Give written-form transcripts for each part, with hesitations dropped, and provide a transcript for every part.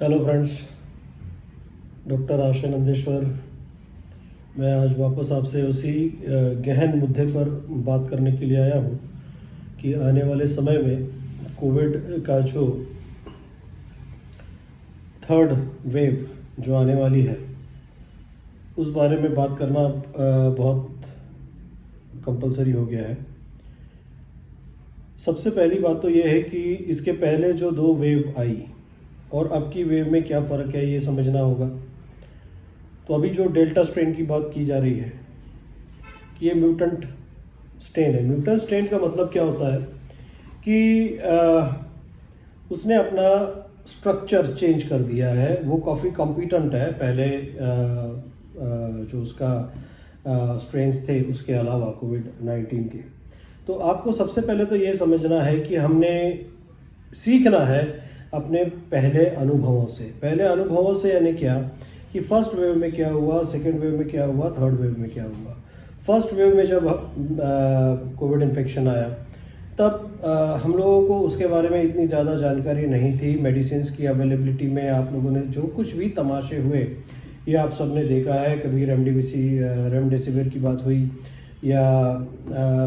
Hello friends, doctor आशय नंदेश्वर। मैं आज वापस आपसे उसी गहन मुद्दे पर बात करने के लिए आया हूँ कि आने वाले समय में कोविड का जो थर्ड वेव जो आने वाली है उस बारे में बात करना बहुत कंपलसरी हो गया है। सबसे पहली बात तो ये है कि इसके पहले जो दो वेव आई और अब की वेव में क्या फ़र्क है ये समझना होगा। तो अभी जो डेल्टा स्ट्रेन की बात की जा रही है कि ये म्यूटेंट स्ट्रेन है। म्यूटेंट स्ट्रेन का मतलब क्या होता है कि उसने अपना स्ट्रक्चर चेंज कर दिया है। वो काफ़ी कॉम्पिटेंट है पहले जो उसका स्ट्रेन्स थे उसके अलावा कोविड-19 के। तो आपको सबसे पहले तो ये समझना है कि हमने सीखना है अपने पहले अनुभवों से। पहले अनुभवों से यानी क्या कि फर्स्ट वेव में क्या हुआ, सेकेंड वेव में क्या हुआ, थर्ड वेव में क्या हुआ। फर्स्ट वेव में जब कोविड इन्फेक्शन आया तब हम लोगों को उसके बारे में इतनी ज़्यादा जानकारी नहीं थी। मेडिसिन की अवेलेबिलिटी में आप लोगों ने जो कुछ भी तमाशे हुए ये आप सब ने देखा है। कभी रेमडेसिविर की बात हुई या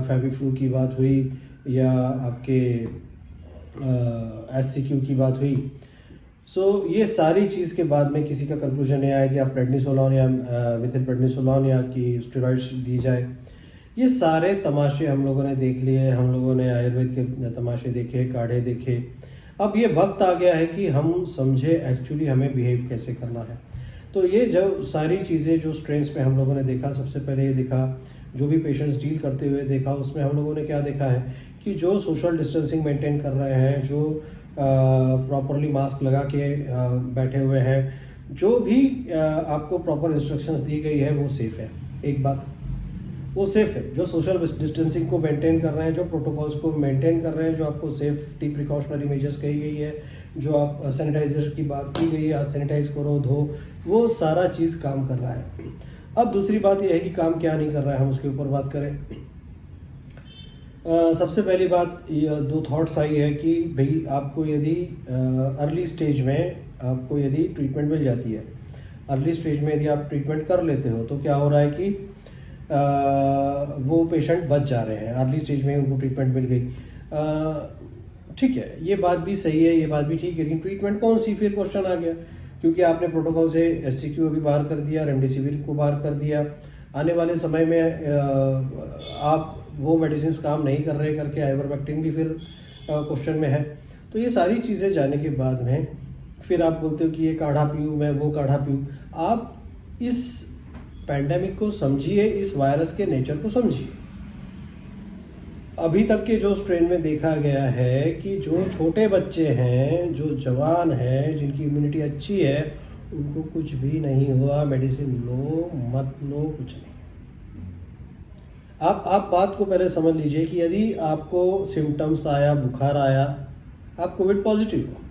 फेविफ्लू की बात हुई या आपके SCQ की बात हुई। ये सारी चीज़ के बाद में किसी का कंक्लूजन ये आया कि आप प्रेडनिसोलोन या मिथिलप्रेडनिसोलोन या कि स्टेरॉइड्स दी जाए। ये सारे तमाशे हम लोगों ने देख लिए। हम लोगों ने आयुर्वेद के तमाशे देखे, काढ़े देखे। अब ये वक्त आ गया है कि हम समझे एक्चुअली हमें बिहेव कैसे करना है। तो ये जो सारी चीज़ें जो स्ट्रेन्स पे हम लोगों ने देखा, सबसे पहले ये देखा जो भी पेशेंट्स डील करते हुए देखा, उसमें हम लोगों ने क्या देखा है कि जो सोशल डिस्टेंसिंग मेंटेन कर रहे हैं, जो प्रॉपरली मास्क लगा के बैठे हुए हैं, जो भी आपको प्रॉपर इंस्ट्रक्शंस दी गई है वो सेफ़ है। एक बात वो सेफ़ है जो सोशल डिस्टेंसिंग को मेंटेन कर रहे हैं, जो प्रोटोकॉल्स को मेंटेन कर रहे हैं, जो आपको सेफ्टी प्रिकॉशनरी मेजर्स कही गई है, जो आप सैनिटाइजर की बात की गई है, हाथ सैनिटाइज करो, धो, वो सारा चीज़ काम कर रहा है। अब दूसरी बात यह है कि काम क्या नहीं कर रहा है, हम उसके ऊपर बात करें। सबसे पहली बात दो थॉट्स आई है कि भाई आपको यदि अर्ली स्टेज में आपको यदि ट्रीटमेंट मिल जाती है, अर्ली स्टेज में यदि आप ट्रीटमेंट कर लेते हो तो क्या हो रहा है कि वो पेशेंट बच जा रहे हैं। अर्ली स्टेज में उनको ट्रीटमेंट मिल गई, ठीक है, ये बात भी सही है, ये बात भी ठीक है। लेकिन ट्रीटमेंट कौन सी, फिर क्वेश्चन आ गया, क्योंकि आपने प्रोटोकॉल से SCQ अभी बाहर कर दिया, रेमडेसिविर को बाहर कर दिया। आने वाले समय में आप वो मेडिसिन काम नहीं कर रहे करके आइवरमेक्टिन भी फिर क्वेश्चन में है। तो ये सारी चीज़ें जाने के बाद में फिर आप बोलते हो कि ये काढ़ा पीऊँ, मैं वो काढ़ा पीऊँ। आप इस पैंडेमिक को समझिए, इस वायरस के नेचर को समझिए। अभी तक के जो स्ट्रेन में देखा गया है कि जो छोटे बच्चे हैं, जो जवान हैं, जिनकी इम्यूनिटी अच्छी है, उनको कुछ भी नहीं हुआ। मेडिसिन लो मत लो, कुछ नहीं। आप बात को पहले समझ लीजिए कि यदि आपको सिम्टम्स आया, बुखार आया, आप कोविड पॉजिटिव हो,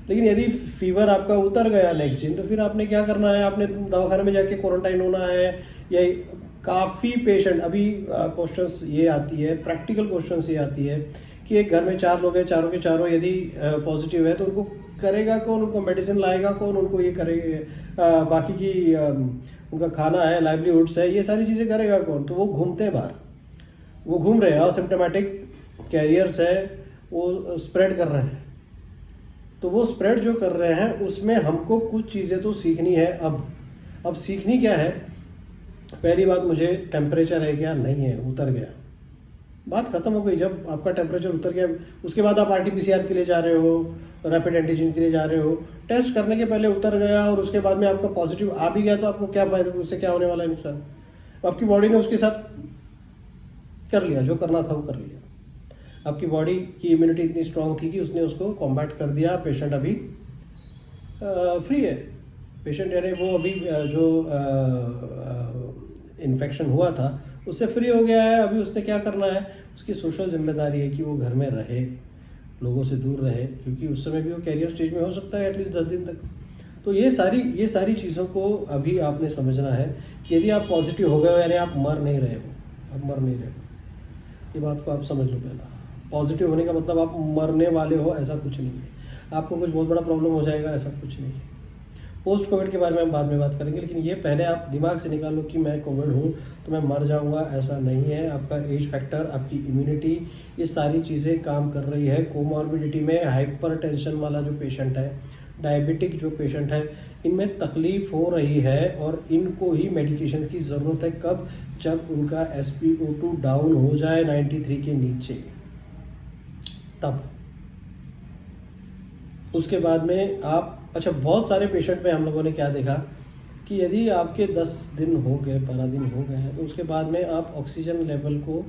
लेकिन यदि फीवर आपका उतर गया नेक्स्ट दिन, तो फिर आपने क्या करना है, आपने दवाखाने में जाके क्वारंटाइन होना है। या काफ़ी पेशेंट अभी क्वेश्चंस ये आती है, प्रैक्टिकल क्वेश्चंस ये आती है कि एक घर में 4 लोग हैं, चारों के चारों यदि पॉजिटिव है तो उनको करेगा कौन, उनको मेडिसिन लाएगा कौन, उनको ये करेगा बाकी की उनका खाना है, लाइवलीहुड्स है, ये सारी चीज़ें करेगा कौन। तो वो घूमते हैं बाहर, वो घूम रहे हैं, असिम्प्टोमेटिक कैरियर्स है, वो स्प्रेड कर रहे हैं। तो वो स्प्रेड जो कर रहे हैं उसमें हमको कुछ चीज़ें तो सीखनी है। अब सीखनी क्या है, पहली बात, मुझे टेम्परेचर है क्या, नहीं है, उतर गया, बात खत्म हो गई। जब आपका टेम्परेचर उतर गया उसके बाद आप RT-PCR के लिए जा रहे हो, रैपिड एंटीजन के लिए जा रहे हो, टेस्ट करने के पहले उतर गया और उसके बाद में आपका पॉजिटिव आ भी गया, तो आपको क्या फायदा, उससे क्या होने वाला है नुकसान। आपकी बॉडी ने उसके साथ कर लिया, जो करना था वो कर लिया। आपकी बॉडी की इम्यूनिटी इतनी स्ट्रांग थी कि उसने उसको कॉम्बैट कर दिया। पेशेंट अभी फ्री है। पेशेंट यानी वो अभी जो इन्फेक्शन हुआ था उससे फ्री हो गया है। अभी उसने क्या करना है, उसकी सोशल जिम्मेदारी है कि वो घर में रहे, लोगों से दूर रहे, क्योंकि उस समय भी वो कैरियर स्टेज में हो सकता है एटलीस्ट 10 दिन तक। तो ये सारी चीज़ों को अभी आपने समझना है कि यदि आप पॉजिटिव हो गए हो यानी आप मर नहीं रहे हो, आप मर नहीं रहे हो। ये बात को आप समझ लो। पहला, पॉजिटिव होने का मतलब आप मरने वाले हो, ऐसा कुछ नहीं है। आपको कुछ बहुत बड़ा प्रॉब्लम हो जाएगा, ऐसा कुछ नहीं। पोस्ट कोविड के बारे में हम बाद में बात करेंगे, लेकिन ये पहले आप दिमाग से निकालो कि मैं कोविड हूँ तो मैं मर जाऊँगा, ऐसा नहीं है। आपका एज फैक्टर, आपकी इम्यूनिटी, ये सारी चीज़ें काम कर रही है। कोमॉर्बिडिटी में हाइपरटेंशन वाला जो पेशेंट है, डायबिटिक जो पेशेंट है, इनमें तकलीफ़ हो रही है और इनको ही मेडिकेशन की ज़रूरत है। कब? जब उनका SpO2 डाउन हो जाए 93 के नीचे, तब। उसके बाद में आप, अच्छा, बहुत सारे पेशेंट में हम लोगों ने क्या देखा कि यदि आपके 10 दिन हो गए, 12 दिन हो गए हैं, तो उसके बाद में आप ऑक्सीजन लेवल को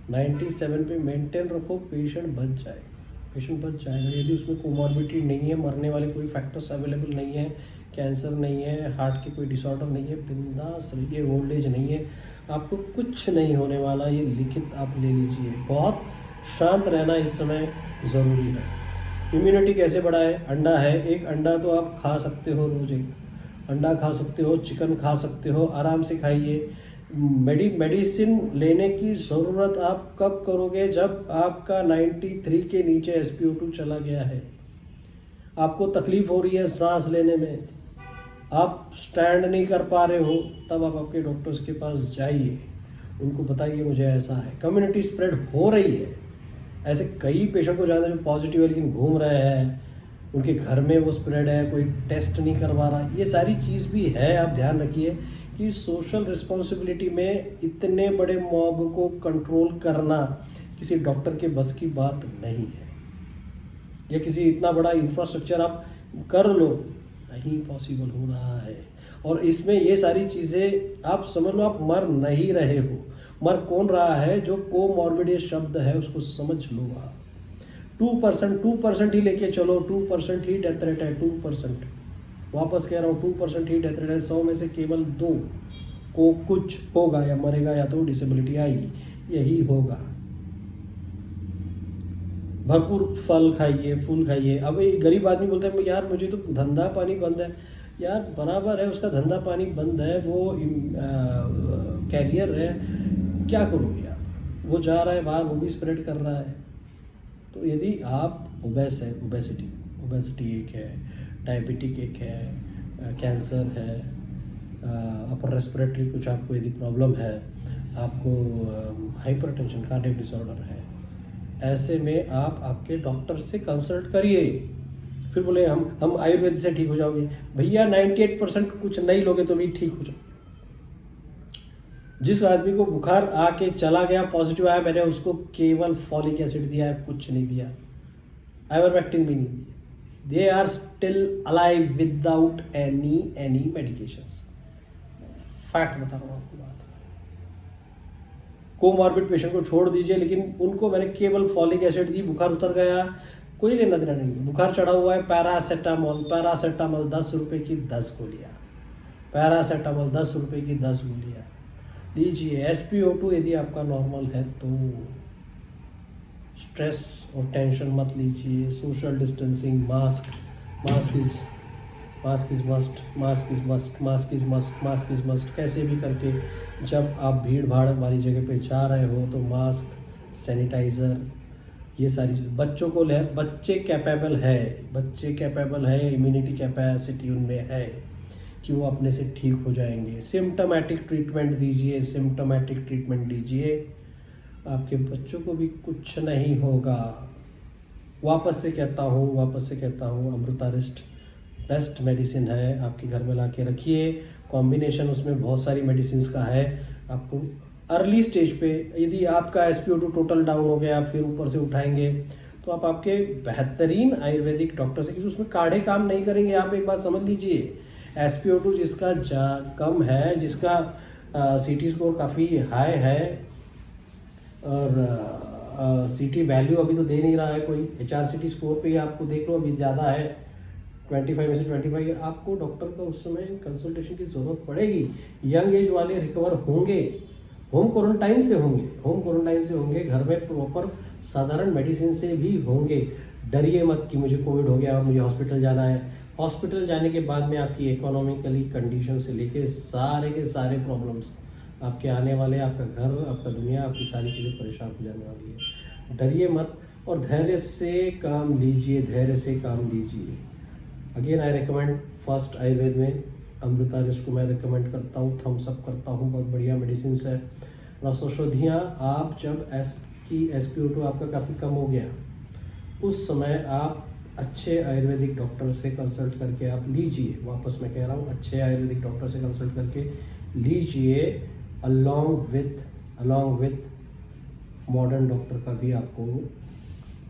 97 पे मेंटेन रखो, पेशेंट बच जाएगा। पेशेंट बच जाएगा यदि उसमें कोमॉर्बिडिटी नहीं है, मरने वाले कोई फैक्टर्स अवेलेबल नहीं है, कैंसर नहीं है, हार्ट की कोई डिसऑर्डर नहीं है, बिंदास रहिए, ओल्ड एज नहीं है, आपको कुछ नहीं होने वाला। ये लिखित आप ले लीजिए। बहुत शांत रहना इस समय ज़रूरी है। इम्यूनिटी कैसे बढ़ाए? अंडा है, एक अंडा तो आप खा सकते हो, रोज एक अंडा खा सकते हो, चिकन खा सकते हो, आराम से खाइए। मेडिसिन लेने की ज़रूरत आप कब करोगे? जब आपका 93 के नीचे SpO2 चला गया है, आपको तकलीफ हो रही है सांस लेने में, आप स्टैंड नहीं कर पा रहे हो, तब आप आपके डॉक्टर्स के पास जाइए, उनको बताइए मुझे ऐसा है। कम्युनिटी स्प्रेड हो रही है, ऐसे कई पेशेंट को जानते हैं जो पॉजिटिव है लेकिन घूम रहे हैं, उनके घर में वो स्प्रेड है, कोई टेस्ट नहीं करवा रहा। ये सारी चीज़ भी है। आप ध्यान रखिए कि सोशल रिस्पॉन्सिबिलिटी में इतने बड़े मॉब को कंट्रोल करना किसी डॉक्टर के बस की बात नहीं है, या किसी इतना बड़ा इंफ्रास्ट्रक्चर आप कर लो, नहीं पॉसिबल हो रहा है। और इसमें ये सारी चीज़ें आप समझ लो, आप मर नहीं रहे हो। मर कौन रहा है? जो कोमॉर्बिड शब्द है उसको समझ लो आप। 2% ही लेके चलो, 2% ही डेथ रेट है, 2%। वापस कह रहा हूँ, 2% ही डेथ रेट है। 100 में से केवल 2 को कुछ होगा, या मरेगा या तो डिसेबिलिटी आएगी, यही होगा। भरपूर फल खाइए, फूल खाइए। अब एक गरीब आदमी बोलता है यार मुझे तो धंधा पानी बंद है। यार बराबर है, उसका धंधा पानी बंद है, वो कैरियर है, क्या करोगे आप? वो जा रहा है बाहर, वो भी स्प्रेड कर रहा है। तो यदि आप ओबेस है, ओबेसिटी एक है, डायबिटिक एक है, कैंसर है, अपर रेस्पिरेटरी कुछ आपको यदि प्रॉब्लम है, आपको हाइपरटेंशन, कार्डियक डिसऑर्डर है, ऐसे में आप आपके डॉक्टर से कंसल्ट करिए। फिर बोले हम आयुर्वेद से ठीक हो जाओगे। भैया 98% कुछ नहीं लोगे तो भी ठीक हो जाओ। जिस आदमी को बुखार आके चला गया, पॉजिटिव आया, मैंने उसको केवल फॉलिक एसिड दिया है, कुछ नहीं दिया, आइवरमेक्टिन भी नहीं दिया। They are still alive without any medications. Fact बता रहा हूँ आपको बात। कोमॉर्बिड पेशेंट को छोड़ दीजिए, लेकिन उनको मैंने केवल फॉलिक एसिड दी, बुखार उतर गया, कोई लेना देना नहीं है। बुखार चढ़ा हुआ है, पैरासेटामोल 10 रुपये की 10 गोलियाँ, पैरासेटामोल 10 रुपये की 10 गोलियाँ लीजिए। SpO2 यदि आपका नॉर्मल है तो स्ट्रेस और टेंशन मत लीजिए। Social distancing, mask is must. कैसे भी करके जब आप भीड़ भाड़ वाली जगह पे जा रहे हो तो मास्क, सैनिटाइज़र, ये सारी चीज़। बच्चों को ले, बच्चे कैपेबल है, इम्यूनिटी कैपेसिटी उनमें है कि वो अपने से ठीक हो जाएंगे। सिम्टोमेटिक ट्रीटमेंट दीजिए, आपके बच्चों को भी कुछ नहीं होगा। वापस से कहता हूँ, अमृतारिस्ट बेस्ट मेडिसिन है, आपके घर में ला के रखिए। कॉम्बिनेशन उसमें बहुत सारी मेडिसिन का है। आपको अर्ली स्टेज पे यदि आपका SpO2 टोटल डाउन हो गया, फिर ऊपर से उठाएंगे, तो आप आपके बेहतरीन आयुर्वेदिक डॉक्टर से, क्योंकि उसमें काढ़े काम नहीं करेंगे। आप एक बात समझ लीजिए, SpO2 जिसका कम है, जिसका CT स्कोर काफ़ी हाई है, और CT वैल्यू अभी तो दे नहीं रहा है कोई, HRCT स्कोर पे ही आपको देख लो अभी ज़्यादा है, 25 में से 25, आपको डॉक्टर का उस समय कंसल्टेशन की ज़रूरत पड़ेगी। यंग एज वाले रिकवर होंगे, होम क्वारंटाइन से होंगे, घर में प्रॉपर साधारण मेडिसिन से भी होंगे। डरिए मत कि मुझे कोविड हो गया और मुझे हॉस्पिटल जाना है। हॉस्पिटल जाने के बाद में आपकी इकोनॉमिकली कंडीशन से लेके सारे के सारे प्रॉब्लम्स आपके आने वाले, आपका घर, आपका दुनिया, आपकी सारी चीज़ें परेशान हो जाने वाली है। डरिए मत, और धैर्य से काम लीजिए, धैर्य से काम लीजिए। Again I recommend first Ayurveda में अमृता, जिसको मैं रिकमेंड करता हूँ, थम्स अप करता हूँ, बहुत बढ़िया मेडिसिन है। रसौषधियाँ आप जब SpO2 आपका काफ़ी कम हो गया, उस समय आप अच्छे आयुर्वेदिक डॉक्टर से कंसल्ट करके आप लीजिए। वापस मैं कह रहा हूँ, अच्छे आयुर्वेदिक डॉक्टर से कंसल्ट करके लीजिए, अलॉन्ग विथ मॉडर्न डॉक्टर का भी आपको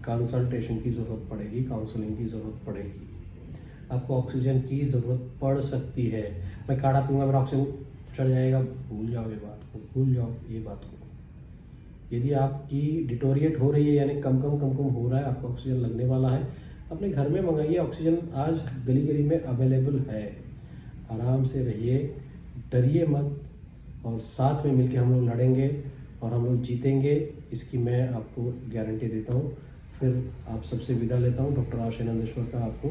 कंसल्टेशन की ज़रूरत पड़ेगी, काउंसलिंग की ज़रूरत पड़ेगी। आपको ऑक्सीजन की ज़रूरत पड़ सकती है। मैं काढ़ा पीऊँगा मेरा ऑक्सीजन चढ़ जाएगा, भूल जाओ ये बात को, भूल जाओ ये बात को। यदि आपकी डिटोरिएट हो रही है, यानी कम कम हो रहा है, आपको ऑक्सीजन लगने वाला है, अपने घर में मंगाइए। ऑक्सीजन आज गली गली में अवेलेबल है। आराम से रहिए, डरिए मत, और साथ में मिलके हम लोग लड़ेंगे और हम लोग जीतेंगे, इसकी मैं आपको गारंटी देता हूँ। फिर आप सबसे विदा लेता हूँ। डॉक्टर आशय नंदेश्वर का आपको